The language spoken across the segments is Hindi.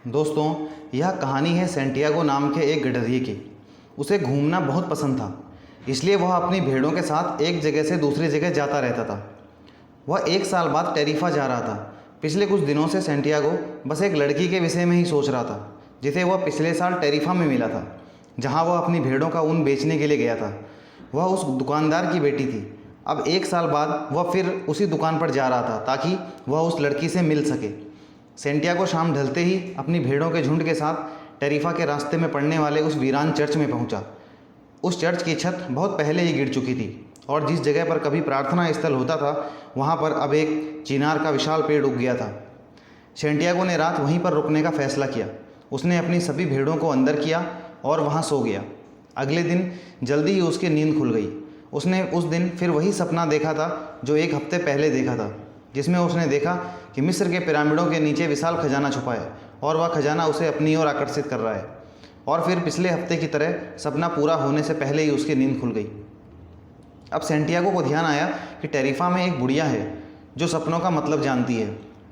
दोस्तों, यह कहानी है सैंटियागो नाम के एक गडरिये की। उसे घूमना बहुत पसंद था, इसलिए वह अपनी भेड़ों के साथ एक जगह से दूसरी जगह जाता रहता था। वह 1 साल बाद टेरिफा जा रहा था। पिछले कुछ दिनों से सैंटियागो बस एक लड़की के विषय में ही सोच रहा था, जिसे वह पिछले साल टेरिफा में मिला था, जहाँ वह अपनी भेड़ों का ऊन बेचने के लिए गया था। वह उस दुकानदार की बेटी थी। अब 1 साल बाद वह फिर उसी दुकान पर जा रहा था ताकि वह उस लड़की से मिल सके। सैंटियागो शाम ढलते ही अपनी भेड़ों के झुंड के साथ टेरिफा के रास्ते में पड़ने वाले उस वीरान चर्च में पहुंचा। उस चर्च की छत बहुत पहले ही गिर चुकी थी और जिस जगह पर कभी प्रार्थना स्थल होता था, वहां पर अब एक चिनार का विशाल पेड़ उग गया था। सैंटियागो ने रात वहीं पर रुकने का फैसला किया। उसने अपनी सभी भेड़ों को अंदर किया और वहां सो गया। अगले दिन जल्दी ही उसकी नींद खुल गई। उसने उस दिन फिर वही सपना देखा था जो 1 हफ्ते पहले देखा था, जिसमें उसने देखा कि मिस्र के पिरामिडों के नीचे विशाल खजाना छुपा है और वह खजाना उसे अपनी ओर आकर्षित कर रहा है। और फिर पिछले हफ्ते की तरह सपना पूरा होने से पहले ही उसकी नींद खुल गई। अब सैंटियागो को ध्यान आया कि टेरिफा में एक बुढ़िया है जो सपनों का मतलब जानती है।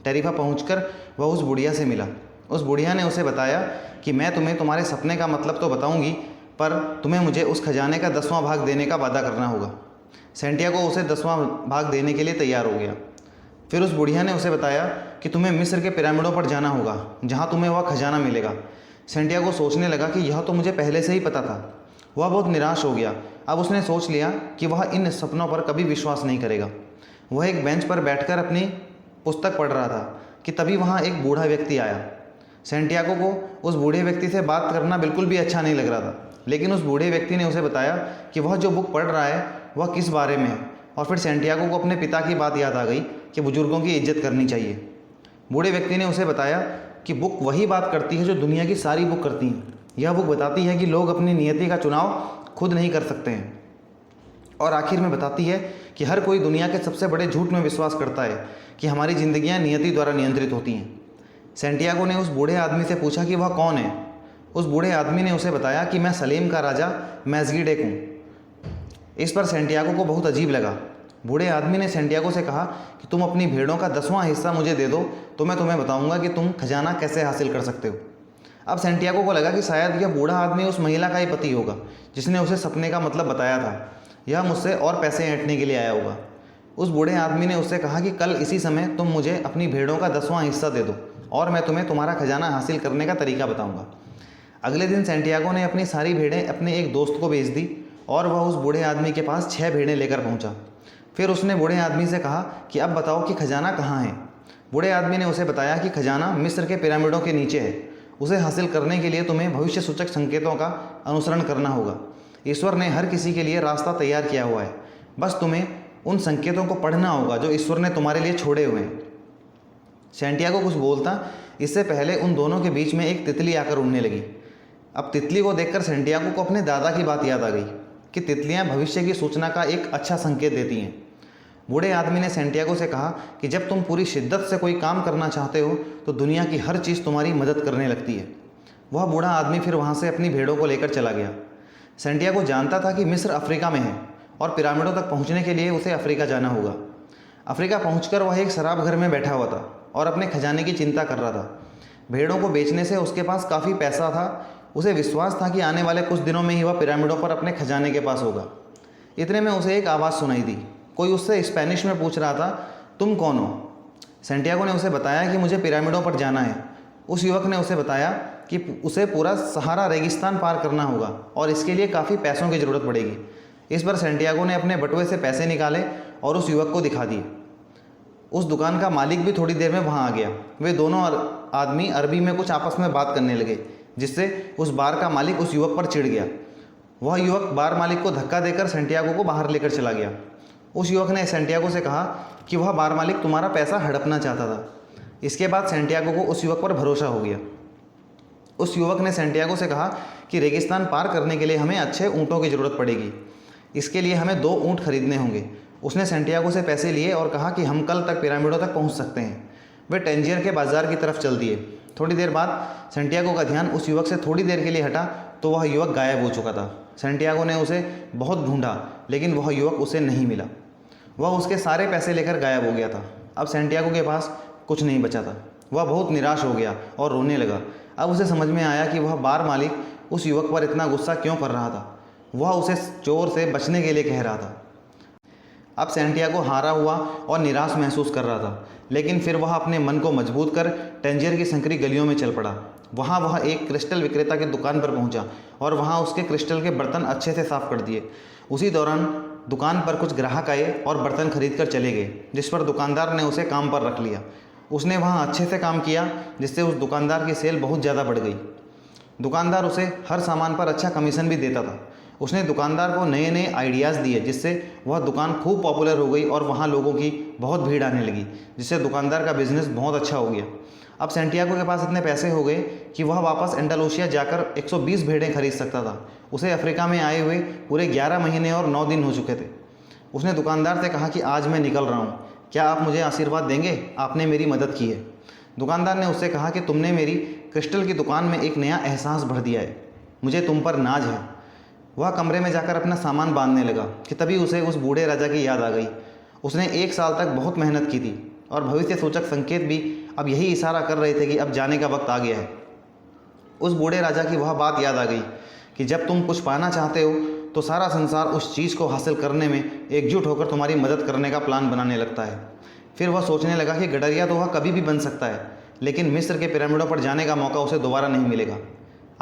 टेरिफा पहुंचकर वह उस बुढ़िया से मिला। उस बुढ़िया ने उसे बताया कि मैं तुम्हें तुम्हारे सपने का मतलब तो बताऊंगी, पर तुम्हें मुझे उस खजाने का 10वां भाग देने का वादा करना होगा। सैंटियागो उसे 10वां भाग देने के लिए तैयार हो गया। फिर उस बुढ़िया ने उसे बताया कि तुम्हें मिस्र के पिरामिडों पर जाना होगा, जहाँ तुम्हें वह खजाना मिलेगा। सैंटियागो सोचने लगा कि यह तो मुझे पहले से ही पता था। वह बहुत निराश हो गया। अब उसने सोच लिया कि वह इन सपनों पर कभी विश्वास नहीं करेगा। वह एक बेंच पर बैठकर अपनी पुस्तक पढ़ रहा था कि तभी वहाँ एक बूढ़ा व्यक्ति आया। सैंटियागो को उस बूढ़े व्यक्ति से बात करना बिल्कुल भी अच्छा नहीं लग रहा था, लेकिन उस बूढ़े व्यक्ति ने उसे बताया कि वह जो बुक पढ़ रहा है वह किस बारे में है। और फिर सैंटियागो को अपने पिता की बात याद आ गई कि बुजुर्गों की इज्जत करनी चाहिए। बूढ़े व्यक्ति ने उसे बताया कि बुक वही बात करती है जो दुनिया की सारी बुक करती हैं। यह बुक बताती है कि लोग अपनी नियति का चुनाव खुद नहीं कर सकते हैं, और आखिर में बताती है कि हर कोई दुनिया के सबसे बड़े झूठ में विश्वास करता है कि हमारी जिंदगियां नियति द्वारा नियंत्रित होती हैं। सैंटियागो ने उस बूढ़े आदमी से पूछा कि वह कौन है। उस बूढ़े आदमी ने उसे बताया कि मैं सलेम का राजा मैज़गीडेक हूँ। इस पर सैंटियागो को बहुत अजीब लगा। बूढ़े आदमी ने सैंटियागो से कहा कि तुम अपनी भेड़ों का 10वां हिस्सा मुझे दे दो तो मैं तुम्हें बताऊंगा कि तुम खजाना कैसे हासिल कर सकते हो। अब सैंटियागो को लगा कि शायद यह बूढ़ा आदमी उस महिला का ही पति होगा जिसने उसे सपने का मतलब बताया था। यह मुझसे और पैसे ऐंठने के लिए आया होगा। उस बूढ़े आदमी ने उससे कहा कि कल इसी समय तुम मुझे अपनी भेड़ों का 10वां हिस्सा दे दो और मैं तुम्हें तुम्हारा खजाना हासिल करने का तरीका बताऊँगा। अगले दिन सैंटियागो ने अपनी सारी भेड़ें अपने एक दोस्त को बेच दी और वह उस बूढ़े आदमी के पास 6 भेड़ें लेकर पहुंचा। फिर उसने बूढ़े आदमी से कहा कि अब बताओ कि खजाना कहाँ है। बूढ़े आदमी ने उसे बताया कि खजाना मिस्र के पिरामिडों के नीचे है। उसे हासिल करने के लिए तुम्हें भविष्य सूचक संकेतों का अनुसरण करना होगा। ईश्वर ने हर किसी के लिए रास्ता तैयार किया हुआ है, बस तुम्हें उन संकेतों को पढ़ना होगा जो ईश्वर ने तुम्हारे लिए छोड़े हुए हैं। सैंटियागो कुछ बोलता इससे पहले उन दोनों के बीच में एक तितली आकर उड़ने लगी। अब तितली को देखकर सैंटियागो को अपने दादा की बात याद आ गई कि तितलियां भविष्य की सूचना का एक अच्छा संकेत देती हैं। बूढ़े आदमी ने सैंटियागो से कहा कि जब तुम पूरी शिद्दत से कोई काम करना चाहते हो तो दुनिया की हर चीज़ तुम्हारी मदद करने लगती है। वह बूढ़ा आदमी फिर वहाँ से अपनी भेड़ों को लेकर चला गया। सैंटियागो जानता था कि मिस्र अफ्रीका में है और पिरामिडों तक पहुँचने के लिए उसे अफ्रीका जाना होगा। अफ्रीका पहुँचकर वह एक शराब घर में बैठा हुआ था और अपने खजाने की चिंता कर रहा था। भेड़ों को बेचने से उसके पास काफ़ी पैसा था। उसे विश्वास था कि आने वाले कुछ दिनों में ही वह पिरामिडों पर अपने खजाने के पास होगा। इतने में उसे एक आवाज़ सुनाई दी। कोई उससे स्पेनिश में पूछ रहा था, तुम कौन हो? सैंटियागो ने उसे बताया कि मुझे पिरामिडों पर जाना है। उस युवक ने उसे बताया कि उसे पूरा सहारा रेगिस्तान पार करना होगा और इसके लिए काफ़ी पैसों की ज़रूरत पड़ेगी। इस पर सैंटियागो ने अपने बटुए से पैसे निकाले और उस युवक को दिखा दिए। उस दुकान का मालिक भी थोड़ी देर में वहाँ आ गया। वे दोनों आदमी अरबी में कुछ आपस में बात करने लगे, जिससे उस बार का मालिक उस युवक पर चिढ़ गया। वह युवक बार मालिक को धक्का देकर सैंटियागो को बाहर लेकर चला गया। उस युवक ने सैंटियागो से कहा कि वह बार मालिक तुम्हारा पैसा हड़पना चाहता था। इसके बाद सैंटियागो को उस युवक पर भरोसा हो गया। उस युवक ने सैंटियागो से कहा कि रेगिस्तान पार करने के लिए हमें अच्छे ऊँटों की ज़रूरत पड़ेगी। इसके लिए हमें 2 ऊँट खरीदने होंगे। उसने सैंटियागो से पैसे लिए और कहा कि हम कल तक पिरामिडों तक पहुँच सकते हैं। वे टैंजियर के बाजार की तरफ चल दिए। थोड़ी देर बाद सैंटियागो का ध्यान उस युवक से थोड़ी देर के लिए हटा तो वह युवक गायब हो चुका था। सैंटियागो ने उसे बहुत ढूंढा, लेकिन वह युवक उसे नहीं मिला। वह उसके सारे पैसे लेकर गायब हो गया था। अब सैंटियागो के पास कुछ नहीं बचा था। वह बहुत निराश हो गया और रोने लगा। अब उसे समझ में आया कि वह बार मालिक उस युवक पर इतना गुस्सा क्यों कर रहा था। वह उसे चोर से बचने के लिए कह रहा था। अब सैंटियागो हारा हुआ और निराश महसूस कर रहा था, लेकिन फिर वह अपने मन को मजबूत कर टैंजियर की संकरी गलियों में चल पड़ा। वहाँ वह एक क्रिस्टल विक्रेता की दुकान पर पहुँचा और वहाँ उसके क्रिस्टल के बर्तन अच्छे से साफ कर दिए। उसी दौरान दुकान पर कुछ ग्राहक आए और बर्तन खरीद कर चले गए, जिस पर दुकानदार ने उसे काम पर रख लिया। उसने वहाँ अच्छे से काम किया, जिससे उस दुकानदार की सेल बहुत ज़्यादा बढ़ गई। दुकानदार उसे हर सामान पर अच्छा कमीशन भी देता था। उसने दुकानदार को नए नए आइडियाज़ दिए, जिससे वह दुकान खूब पॉपुलर हो गई और वहाँ लोगों की बहुत भीड़ आने लगी, जिससे दुकानदार का बिजनेस बहुत अच्छा हो गया। अब सैंटियागो के पास इतने पैसे हो गए कि वह वापस एंडालुसिया जाकर 120 भेड़ें खरीद सकता था। उसे अफ्रीका में आए हुए पूरे 11 महीने और 9 दिन हो चुके थे। उसने दुकानदार से कहा कि आज मैं निकल रहा हूँ, क्या आप मुझे आशीर्वाद देंगे? आपने मेरी मदद की है। दुकानदार ने उससे कहा कि तुमने मेरी क्रिस्टल की दुकान में एक नया एहसास भर दिया है, मुझे तुम पर नाज है। वह कमरे में जाकर अपना सामान बांधने लगा कि तभी उसे उस बूढ़े राजा की याद आ गई। उसने 1 साल तक बहुत मेहनत की थी और भविष्य सूचक संकेत भी अब यही इशारा कर रहे थे कि अब जाने का वक्त आ गया है। उस बूढ़े राजा की वह बात याद आ गई कि जब तुम कुछ पाना चाहते हो तो सारा संसार उस चीज़ को हासिल करने में एकजुट होकर तुम्हारी मदद करने का प्लान बनाने लगता है। फिर वह सोचने लगा कि गडरिया तो वह कभी भी बन सकता है, लेकिन मिस्र के पिरामिडों पर जाने का मौका उसे दोबारा नहीं मिलेगा।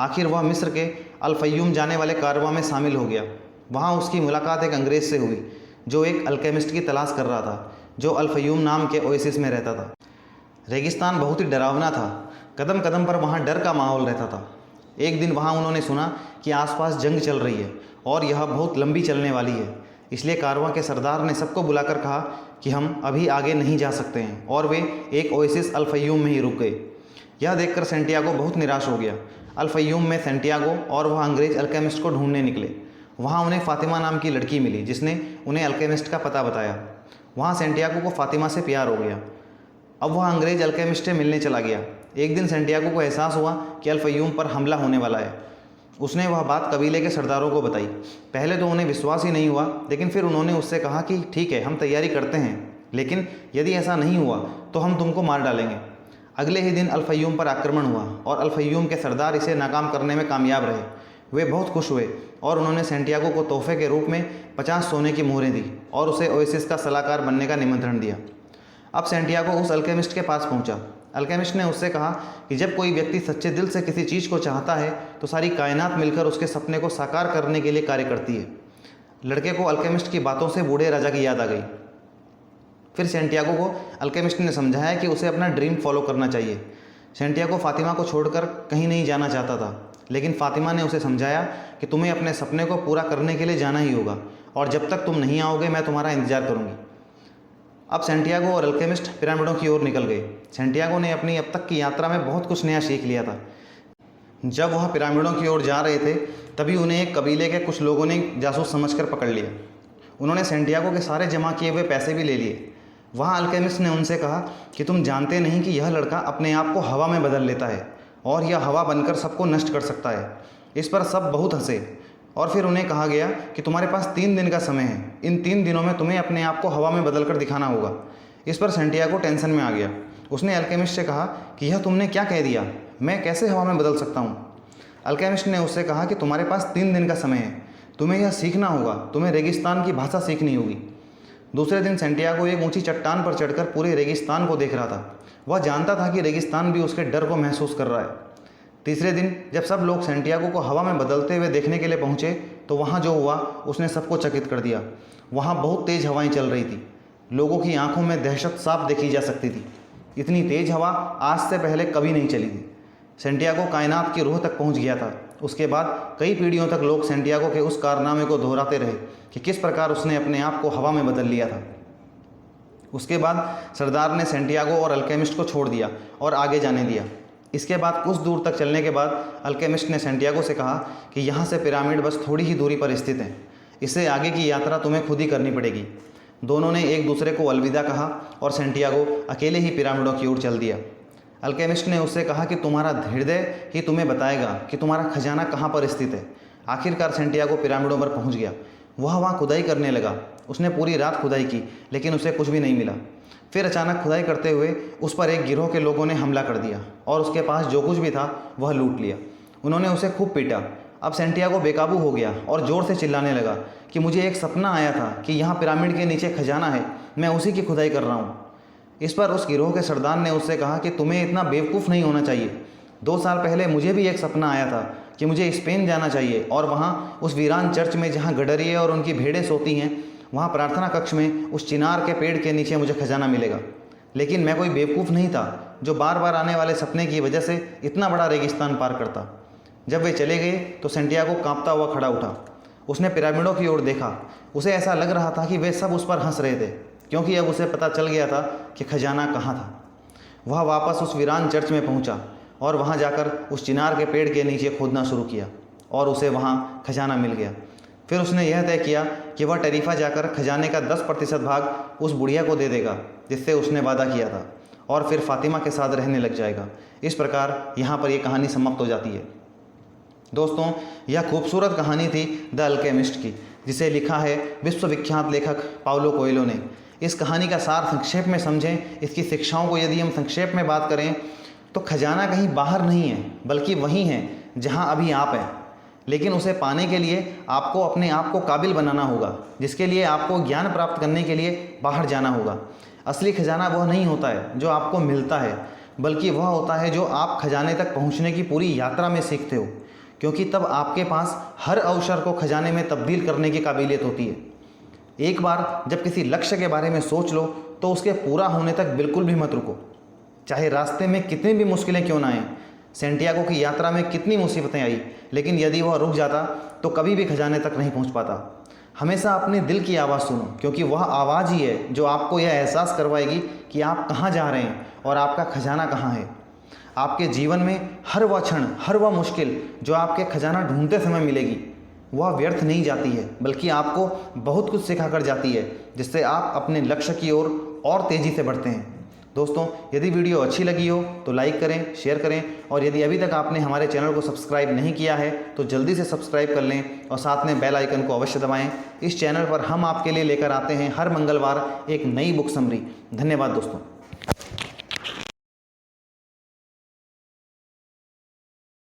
आखिर वह मिस्र के अल-फय्यूम जाने वाले कारवां में शामिल हो गया। वहाँ उसकी मुलाकात एक अंग्रेज़ से हुई जो एक अल्केमिस्ट की तलाश कर रहा था, जो अल-फय्यूम नाम के ओएसिस में रहता था। रेगिस्तान बहुत ही डरावना था, कदम कदम पर वहाँ डर का माहौल रहता था। एक दिन वहाँ उन्होंने सुना कि आसपास जंग चल रही है और यह बहुत लंबी चलने वाली है, इसलिए कारवां के सरदार ने सबको बुलाकर कहा कि हम अभी आगे नहीं जा सकते हैं, और वे एक ओएसिस अल-फय्यूम में ही रुक गए। यह देखकर सैंटियागो बहुत निराश हो गया। अल-फय्यूम में सैंटियागो और वह अंग्रेज़ अल्केमिस्ट को ढूंढने निकले। वहाँ उन्हें फ़ातिमा नाम की लड़की मिली, जिसने उन्हें अल्केमिस्ट का पता बताया। वहाँ सैंटियागो को फ़ातिमा से प्यार हो गया। अब वह अंग्रेज़ अल्केमिस्ट से मिलने चला गया। एक दिन सैंटियागो को एहसास हुआ कि अल-फय्यूम पर हमला होने वाला है। उसने वह बात कबीले के सरदारों को बताई। पहले तो उन्हें विश्वास ही नहीं हुआ, लेकिन फिर उन्होंने उससे कहा कि ठीक है, हम तैयारी करते हैं, लेकिन यदि ऐसा नहीं हुआ तो हम तुमको मार डालेंगे। अगले ही दिन अल-फय्यूम पर आक्रमण हुआ और अल-फय्यूम के सरदार इसे नाकाम करने में कामयाब रहे। वे बहुत खुश हुए और उन्होंने सैंटियागो को तोहफे के रूप में 50 सोने की मोहरें दी और उसे ओएसिस का सलाहकार बनने का निमंत्रण दिया। अब सैंटियागो उस अल्केमिस्ट के पास पहुंचा। अल्केमिस्ट ने उससे कहा कि जब कोई व्यक्ति सच्चे दिल से किसी चीज़ को चाहता है तो सारी कायनात मिलकर उसके सपने को साकार करने के लिए कार्य करती है। लड़के को अल्केमिस्ट की बातों से बूढ़े राजा की याद आ गई। फिर सैंटियागो को अल्केमिस्ट ने समझाया कि उसे अपना ड्रीम फॉलो करना चाहिए। सैंटियागो फ़ातिमा को छोड़कर कहीं नहीं जाना चाहता था, लेकिन फ़ातिमा ने उसे समझाया कि तुम्हें अपने सपने को पूरा करने के लिए जाना ही होगा, और जब तक तुम नहीं आओगे मैं तुम्हारा इंतज़ार करूँगी। अब सैंटियागो और अल्केमिस्ट पिरामिडों की ओर निकल गए। सैंटियागो ने अपनी अब तक की यात्रा में बहुत कुछ नया सीख लिया था। जब वह पिरामिडों की ओर जा रहे थे, तभी उन्हें एक कबीले के कुछ लोगों ने जासूस समझकर पकड़ लिया। उन्होंने सैंटियागो के सारे जमा किए हुए पैसे भी ले लिए। वहाँ अल्केमिस्ट ने उनसे कहा कि तुम जानते नहीं कि यह लड़का अपने आप को हवा में बदल लेता है और यह हवा बनकर सबको नष्ट कर सकता है। इस पर सब बहुत हंसे और फिर उन्हें कहा गया कि तुम्हारे पास 3 दिन का समय है। इन 3 दिनों में तुम्हें अपने आप को हवा में बदल कर दिखाना होगा। इस पर सैंटियागो टेंशन में आ गया। उसने अल्केमिस्ट से कहा कि यह तुमने क्या कह दिया, मैं कैसे हवा में बदल सकता हूँ? अल्केमिस्ट ने उससे कहा कि तुम्हारे पास 3 दिन का समय है, तुम्हें यह सीखना होगा, तुम्हें रेगिस्तान की भाषा सीखनी होगी। दूसरे दिन सैंटियागो एक ऊंची चट्टान पर चढ़कर पूरे रेगिस्तान को देख रहा था। वह जानता था कि रेगिस्तान भी उसके डर को महसूस कर रहा है। तीसरे दिन जब सब लोग सैंटियागो को हवा में बदलते हुए देखने के लिए पहुंचे, तो वहां जो हुआ उसने सबको चकित कर दिया। वहां बहुत तेज़ हवाएं चल रही थी। लोगों की आंखों में दहशत साफ देखी जा सकती थी। इतनी तेज़ हवा आज से पहले कभी नहीं चली थी। सैंटियागो कायनात की रूह तक पहुंच गया था। उसके बाद कई पीढ़ियों तक लोग सैंटियागो के उस कारनामे को दोहराते रहे कि किस प्रकार उसने अपने आप को हवा में बदल लिया था। उसके बाद सरदार ने सैंटियागो और अल्केमिस्ट को छोड़ दिया और आगे जाने दिया। इसके बाद कुछ दूर तक चलने के बाद अल्केमिस्ट ने सैंटियागो से कहा कि यहाँ से पिरामिड बस थोड़ी ही दूरी पर स्थित है, इससे आगे की यात्रा तुम्हें खुद ही करनी पड़ेगी। दोनों ने एक दूसरे को अलविदा कहा और सैंटियागो अकेले ही पिरामिडों की ओर चल दिया। अल्केमिस्ट ने उससे कहा कि तुम्हारा हृदय ही तुम्हें बताएगा कि तुम्हारा खजाना कहाँ पर स्थित है। आखिरकार सैंटियागो पिरामिडों पर पहुँच गया। वह वहाँ खुदाई करने लगा। उसने पूरी रात खुदाई की, लेकिन उसे कुछ भी नहीं मिला। फिर अचानक खुदाई करते हुए उस पर एक गिरोह के लोगों ने हमला कर दिया और उसके पास जो कुछ भी था वह लूट लिया। उन्होंने उसे खूब पीटा। अब सेंटियागो बेकाबू हो गया और ज़ोर से चिल्लाने लगा कि मुझे एक सपना आया था कि यहाँ पिरामिड के नीचे खजाना है, मैं उसी की खुदाई कर रहा हूँ। इस पर उस गिरोह के सरदार ने उससे कहा कि तुम्हें इतना बेवकूफ़ नहीं होना चाहिए। 2 साल पहले मुझे भी एक सपना आया था कि मुझे स्पेन जाना चाहिए और वहाँ उस वीरान चर्च में जहाँ गडरिये और उनकी भेड़ें सोती हैं, वहाँ प्रार्थना कक्ष में उस चिनार के पेड़ के नीचे मुझे खजाना मिलेगा। लेकिन मैं कोई बेवकूफ़ नहीं था जो बार बार आने वाले सपने की वजह से इतना बड़ा रेगिस्तान पार करता। जब वे चले गए तो सेंटियागो कांपता हुआ खड़ा उठा। उसने पिरामिडों की ओर देखा। उसे ऐसा लग रहा था कि वे सब उस पर हंस रहे थे, क्योंकि अब उसे पता चल गया था कि खजाना कहाँ था। वह वापस उस वीरान चर्च में पहुंचा और वहां जाकर उस चिनार के पेड़ के नीचे खोदना शुरू किया और उसे वहां खजाना मिल गया। फिर उसने यह तय किया कि वह टरीफा जाकर खजाने का 10% भाग उस बुढ़िया को दे देगा जिससे उसने वादा किया था, और फिर फातिमा के साथ रहने लग जाएगा। इस प्रकार यहाँ पर यह कहानी समाप्त हो जाती है। दोस्तों, यह खूबसूरत कहानी थी द अल्केमिस्ट की, जिसे लिखा है विश्वविख्यात लेखक पाउलो कोएल्हो ने। इस कहानी का सार संक्षेप में समझें, इसकी शिक्षाओं को यदि हम संक्षेप में बात करें तो खजाना कहीं बाहर नहीं है, बल्कि वहीं है जहां अभी आप हैं। लेकिन उसे पाने के लिए आपको अपने आप को काबिल बनाना होगा, जिसके लिए आपको ज्ञान प्राप्त करने के लिए बाहर जाना होगा। असली खजाना वह नहीं होता है जो आपको मिलता है, बल्कि वह होता है जो आप खजाने तक पहुंचने की पूरी यात्रा में सीखते हो, क्योंकि तब आपके पास हर अवसर को खजाने में तब्दील करने की काबिलियत होती है। एक बार जब किसी लक्ष्य के बारे में सोच लो तो उसके पूरा होने तक बिल्कुल भी मत रुको, चाहे रास्ते में कितनी भी मुश्किलें क्यों ना आएं। सेंटियागो की यात्रा में कितनी मुसीबतें आई, लेकिन यदि वह रुक जाता तो कभी भी खजाने तक नहीं पहुंच पाता। हमेशा अपने दिल की आवाज़ सुनो, क्योंकि वह आवाज़ ही है जो आपको यह एहसास करवाएगी कि आप कहाँ जा रहे हैं और आपका खजाना कहाँ है। आपके जीवन में हर वह क्षण, हर वह मुश्किल जो आपके खजाना ढूंढते समय मिलेगी, वह व्यर्थ नहीं जाती है, बल्कि आपको बहुत कुछ सिखा कर जाती है, जिससे आप अपने लक्ष्य की ओर और तेज़ी से बढ़ते हैं। दोस्तों, यदि वीडियो अच्छी लगी हो तो लाइक करें, शेयर करें, और यदि अभी तक आपने हमारे चैनल को सब्सक्राइब नहीं किया है तो जल्दी से सब्सक्राइब कर लें और साथ में बेल आइकन को अवश्य दबाएं। इस चैनल पर हम आपके लिए लेकर आते हैं हर मंगलवार एक नई बुक समरी। धन्यवाद दोस्तों।